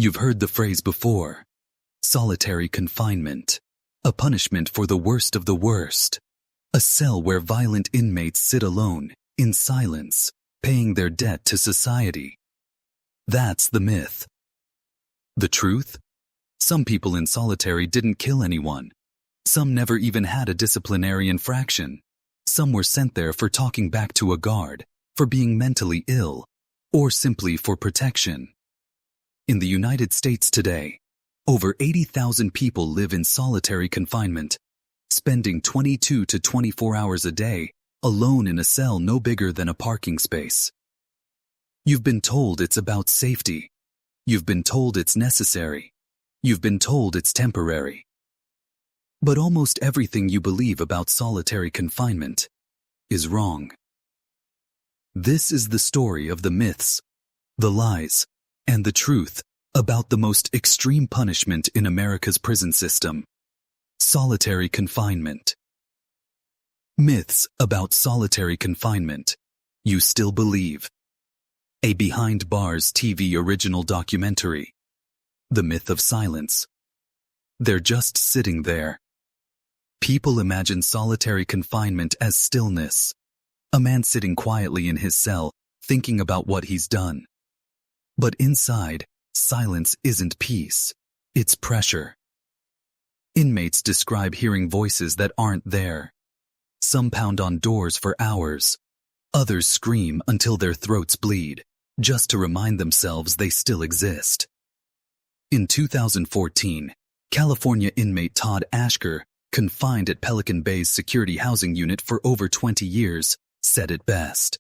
You've heard the phrase before. Solitary confinement. A punishment for the worst of the worst. A cell where violent inmates sit alone, in silence, paying their debt to society. That's the myth. The truth? Some people in solitary didn't kill anyone. Some never even had a disciplinary infraction. Some were sent there for talking back to a guard, for being mentally ill, or simply for protection. In the United States today, over 80,000 people live in solitary confinement, spending 22 to 24 hours a day alone in a cell no bigger than a parking space. You've been told it's about safety. You've been told it's necessary. You've been told it's temporary. But almost everything you believe about solitary confinement is wrong. This is the story of the myths, the lies, and the truth about the most extreme punishment in America's prison system: solitary confinement. Myths about solitary confinement you still believe. A Behind Bars TV original documentary. The Myth of Silence. They're just sitting there. People imagine solitary confinement as stillness. A man sitting quietly in his cell, thinking about what he's done. But inside, silence isn't peace. It's pressure. Inmates describe hearing voices that aren't there. Some pound on doors for hours. Others scream until their throats bleed, just to remind themselves they still exist. In 2014, California inmate Todd Ashker, confined at Pelican Bay's security housing unit for over 20 years, said it best.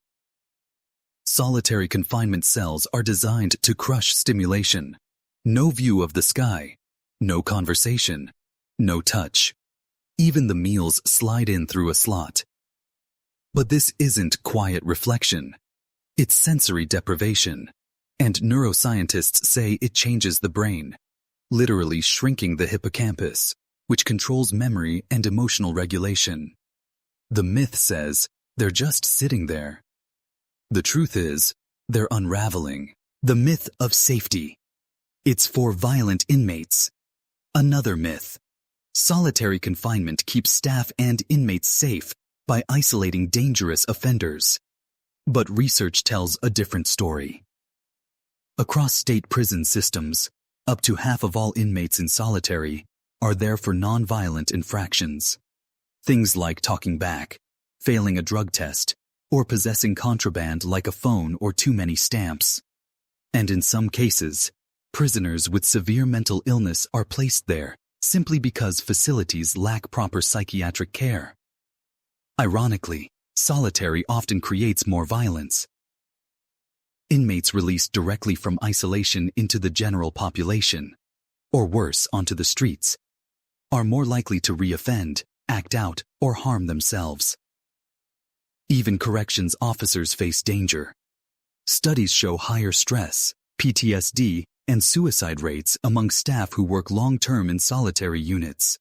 Solitary confinement cells are designed to crush stimulation. No view of the sky, no conversation, no touch. Even the meals slide in through a slot. But this isn't quiet reflection. It's sensory deprivation. And neuroscientists say it changes the brain, literally shrinking the hippocampus, which controls memory and emotional regulation. The myth says they're just sitting there. The truth is, they're unraveling. The myth of safety. It's for violent inmates. Another myth. Solitary confinement keeps staff and inmates safe by isolating dangerous offenders. But research tells a different story. Across state prison systems, up to half of all inmates in solitary are there for nonviolent infractions. Things like talking back, failing a drug test, or possessing contraband like a phone or too many stamps. And in some cases, prisoners with severe mental illness are placed there simply because facilities lack proper psychiatric care. Ironically, solitary often creates more violence. Inmates released directly from isolation into the general population, or worse, onto the streets, are more likely to reoffend, act out, or harm themselves. Even corrections officers face danger. Studies show higher stress, PTSD, and suicide rates among staff who work long-term in solitary units.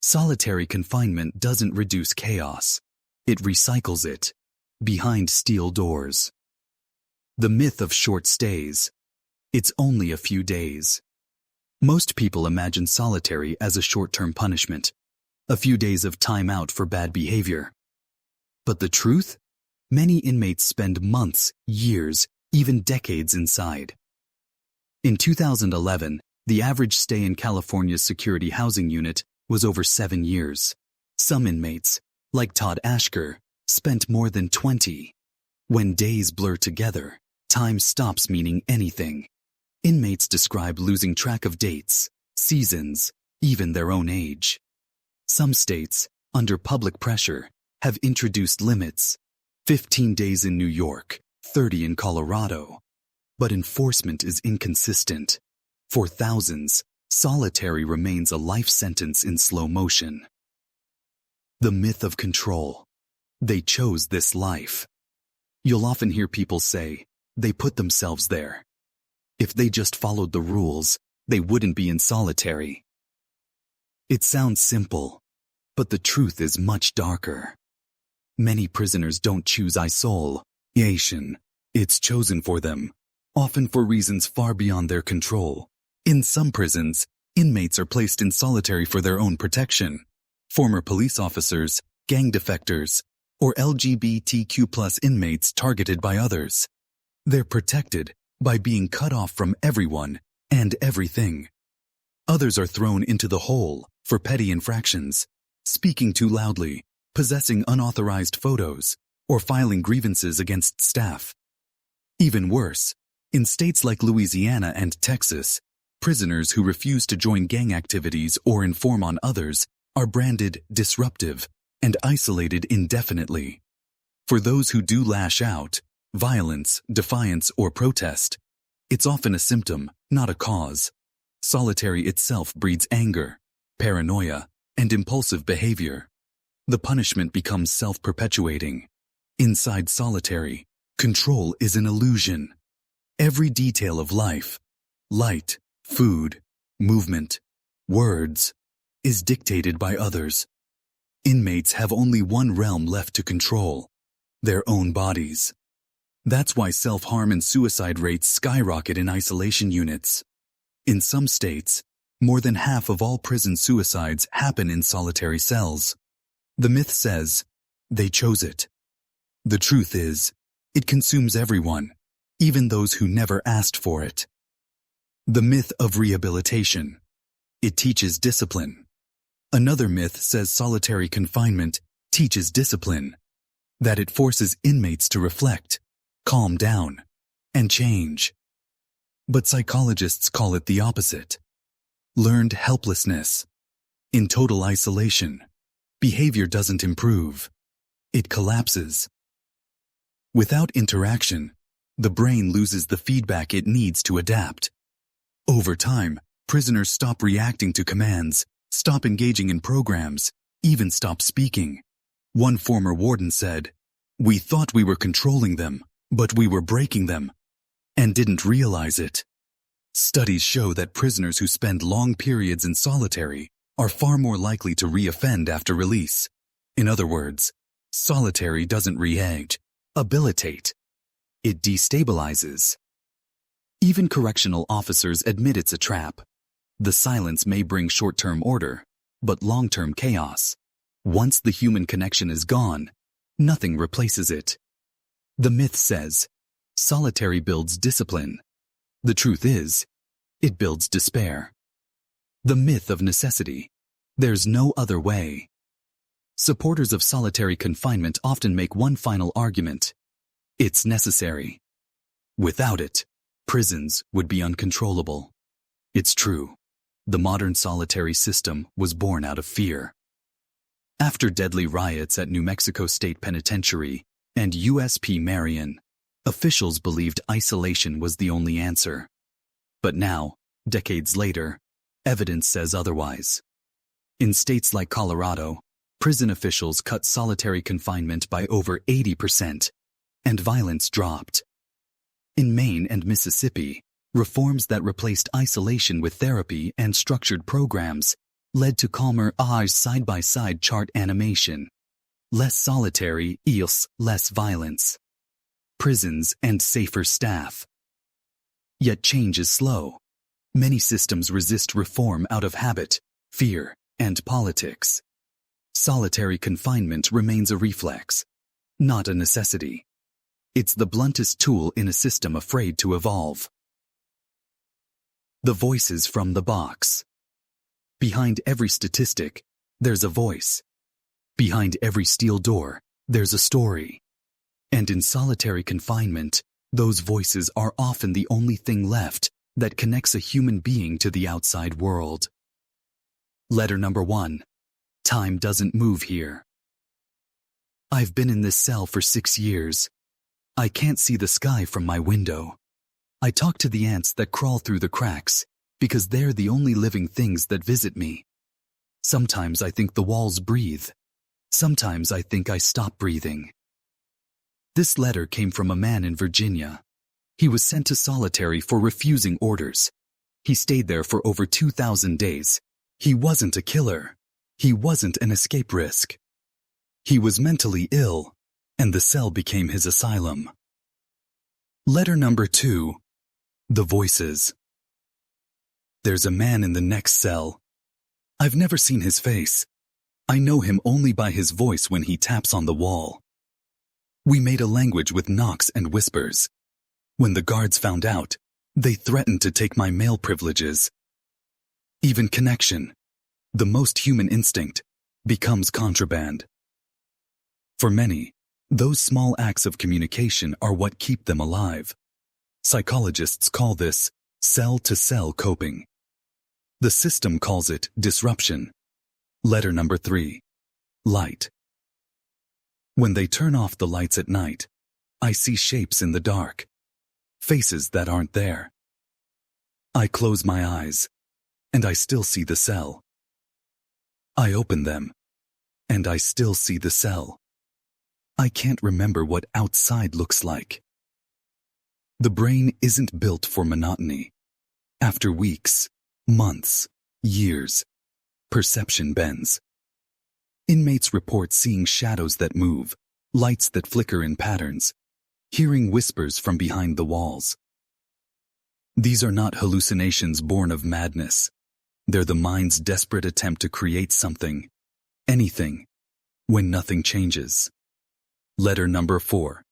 Solitary confinement doesn't reduce chaos. It recycles it, behind steel doors. The myth of short stays. It's only a few days. Most people imagine solitary as a short-term punishment, a few days of time out for bad behavior. But the truth? Many inmates spend months, years, even decades inside. In 2011, the average stay in California's security housing unit was over 7 years. Some inmates, like Todd Ashker, spent more than 20. When days blur together, time stops meaning anything. Inmates describe losing track of dates, seasons, even their own age. Some states, under public pressure, have introduced limits: 15 days in New York, 30 in Colorado. But enforcement is inconsistent. For thousands, solitary remains a life sentence in slow motion. The myth of control. They chose this life. You'll often hear people say, they put themselves there. If they just followed the rules, they wouldn't be in solitary. It sounds simple, but the truth is much darker. Many prisoners don't choose isolation. It's chosen for them. often for reasons far beyond their control. In some prisons, inmates are placed in solitary for their own protection. Former police officers, gang defectors, or LGBTQ+ inmates targeted by others. They're protected by being cut off from everyone and everything. Others are thrown into the hole for petty infractions, speaking too loudly, possessing unauthorized photos, or filing grievances against staff. Even worse, in states like Louisiana and Texas, prisoners who refuse to join gang activities or inform on others are branded disruptive and isolated indefinitely. For those who do lash out, violence, defiance, or protest, it's often a symptom, not a cause. Solitary itself breeds anger, paranoia, and impulsive behavior. The punishment becomes self-perpetuating. Inside solitary, control is an illusion. Every detail of life, light, food, movement, words, is dictated by others. Inmates have only one realm left to control: their own bodies. That's why self-harm and suicide rates skyrocket in isolation units. In some states, more than half of all prison suicides happen in solitary cells. The myth says, they chose it. The truth is, it consumes everyone, even those who never asked for it. The myth of rehabilitation. It teaches discipline. Another myth says solitary confinement teaches discipline, that it forces inmates to reflect, calm down, and change. But psychologists call it the opposite. Learned helplessness. In total isolation, behavior doesn't improve. It collapses. Without interaction, the brain loses the feedback it needs to adapt. Over time, prisoners stop reacting to commands, stop engaging in programs, even stop speaking. One former warden said, "We thought we were controlling them, but we were breaking them, and didn't realize it." Studies show that prisoners who spend long periods in solitary are far more likely to re-offend after release. In other words, solitary doesn't rehabilitate. It destabilizes. Even correctional officers admit it's a trap. The silence may bring short-term order, but long-term chaos. Once the human connection is gone, nothing replaces it. The myth says, solitary builds discipline. The truth is, it builds despair. The myth of necessity. There's no other way. Supporters of solitary confinement often make one final argument. It's necessary. Without it, prisons would be uncontrollable. It's true. The modern solitary system was born out of fear. After deadly riots at New Mexico State Penitentiary and USP Marion, officials believed isolation was the only answer. But now, decades later, evidence says otherwise. In states like Colorado, prison officials cut solitary confinement by over 80%, and violence dropped. In Maine and Mississippi, reforms that replaced isolation with therapy and structured programs led to calmer side-by-side chart animation. Less solitary equals less violence. Prisons and safer staff. Yet change is slow. Many systems resist reform out of habit, fear, and politics. Solitary confinement remains a reflex, not a necessity. It's the bluntest tool in a system afraid to evolve. The voices from the box. Behind every statistic, there's a voice. Behind every steel door, there's a story. And in solitary confinement, those voices are often the only thing left that connects a human being to the outside world. Letter number 1. Time doesn't move here. I've been in this cell for 6 years. I can't see the sky from my window. I talk to the ants that crawl through the cracks because they're the only living things that visit me. Sometimes I think the walls breathe. Sometimes I think I stop breathing. This letter came from a man in Virginia. He was sent to solitary for refusing orders. He stayed there for over 2,000 days. He wasn't a killer. He wasn't an escape risk. He was mentally ill, and the cell became his asylum. Letter number 2. The voices. There's a man in the next cell. I've never seen his face. I know him only by his voice when he taps on the wall. We made a language with knocks and whispers. When the guards found out, they threatened to take my male privileges. Even connection, the most human instinct, becomes contraband. For many, those small acts of communication are what keep them alive. Psychologists call this cell-to-cell coping. The system calls it disruption. Letter number 3. Light. When they turn off the lights at night, I see shapes in the dark. Faces that aren't there. I close my eyes, and I still see the cell. I open them, and I still see the cell. I can't remember what outside looks like. The brain isn't built for monotony. After weeks, months, years, perception bends. Inmates report seeing shadows that move, lights that flicker in patterns, hearing whispers from behind the walls. These are not hallucinations born of madness. They're the mind's desperate attempt to create something, anything, when nothing changes. Letter number 4.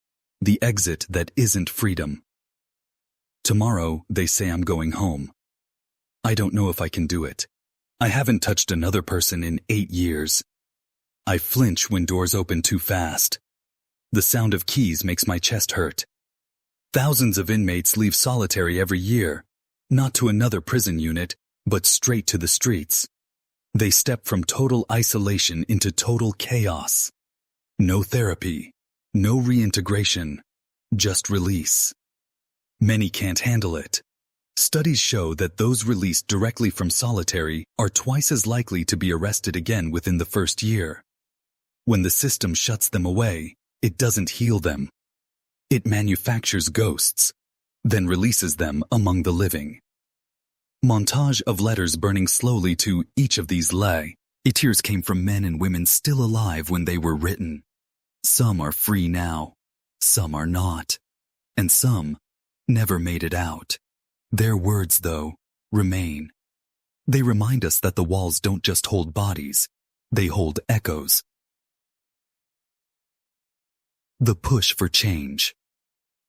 The exit that isn't freedom. Tomorrow, they say I'm going home. I don't know if I can do it. I haven't touched another person in 8 years. I flinch when doors open too fast. The sound of keys makes my chest hurt. Thousands of inmates leave solitary every year, not to another prison unit, but straight to the streets. They step from total isolation into total chaos. No therapy, no reintegration, just release. Many can't handle it. Studies show that those released directly from solitary are twice as likely to be arrested again within the first year. When the system shuts them away, it doesn't heal them. It manufactures ghosts, then releases them among the living. Montage of letters burning slowly to each of these lay. Tears came from men and women still alive when they were written. Some are free now, some are not, and some never made it out. Their words, though, remain. They remind us that the walls don't just hold bodies, they hold echoes. The push for change.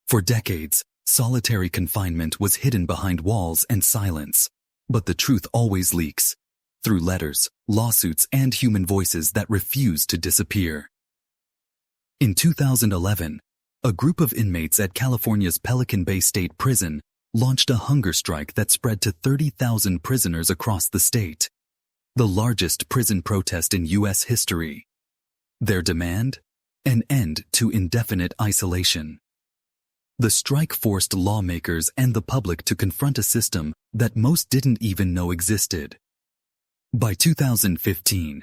For decades, solitary confinement was hidden behind walls and silence, but the truth always leaks, through letters, lawsuits, and human voices that refuse to disappear. In 2011, a group of inmates at California's Pelican Bay State Prison launched a hunger strike that spread to 30,000 prisoners across the state, the largest prison protest in U.S. history. Their demand? An end to indefinite isolation. The strike forced lawmakers and the public to confront a system that most didn't even know existed. By 2015,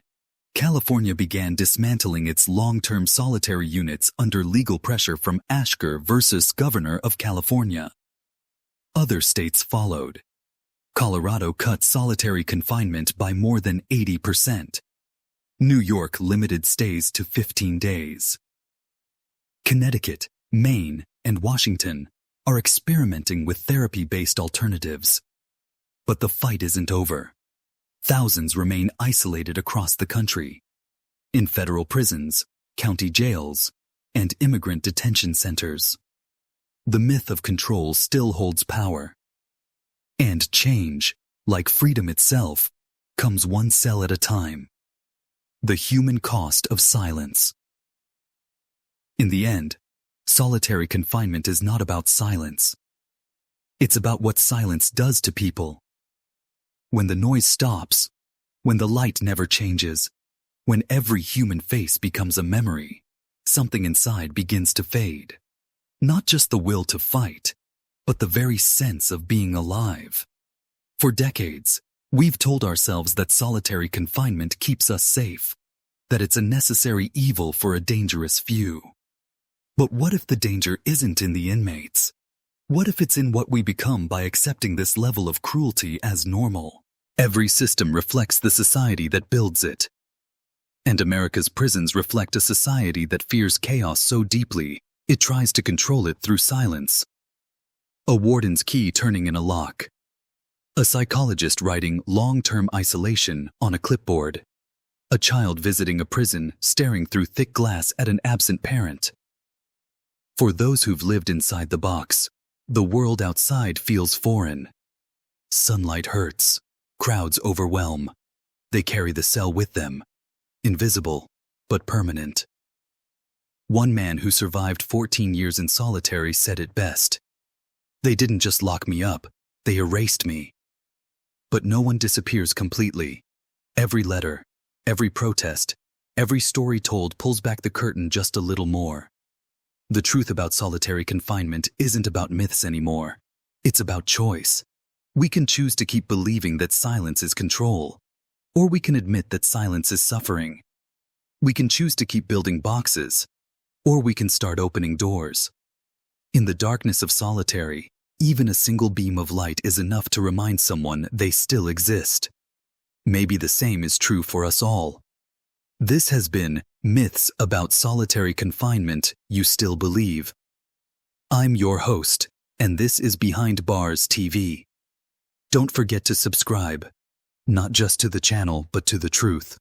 California began dismantling its long-term solitary units under legal pressure from Ashker versus Governor of California. Other states followed. Colorado cut solitary confinement by more than 80%. New York limited stays to 15 days. Connecticut, Maine, and Washington are experimenting with therapy-based alternatives. But the fight isn't over. Thousands remain isolated across the country, in federal prisons, county jails, and immigrant detention centers. The myth of control still holds power. And change, like freedom itself, comes one cell at a time. The human cost of silence. In the end, solitary confinement is not about silence. It's about what silence does to people. When the noise stops, when the light never changes, when every human face becomes a memory, something inside begins to fade. Not just the will to fight, but the very sense of being alive. For decades, we've told ourselves that solitary confinement keeps us safe, that it's a necessary evil for a dangerous few. But what if the danger isn't in the inmates? What if it's in what we become by accepting this level of cruelty as normal? Every system reflects the society that builds it. And America's prisons reflect a society that fears chaos so deeply, it tries to control it through silence. A warden's key turning in a lock. A psychologist writing long-term isolation on a clipboard. A child visiting a prison staring through thick glass at an absent parent. For those who've lived inside the box, the world outside feels foreign. Sunlight hurts. Crowds overwhelm. They carry the cell with them. Invisible, but permanent. One man who survived 14 years in solitary said it best. They didn't just lock me up, they erased me. But no one disappears completely. Every letter, every protest, every story told pulls back the curtain just a little more. The truth about solitary confinement isn't about myths anymore. It's about choice. We can choose to keep believing that silence is control, or we can admit that silence is suffering. We can choose to keep building boxes, or we can start opening doors. In the darkness of solitary, even a single beam of light is enough to remind someone they still exist. Maybe the same is true for us all. This has been Myths About Solitary Confinement You Still Believe. I'm your host, and this is Behind Bars TV. Don't forget to subscribe, not just to the channel, but to the truth.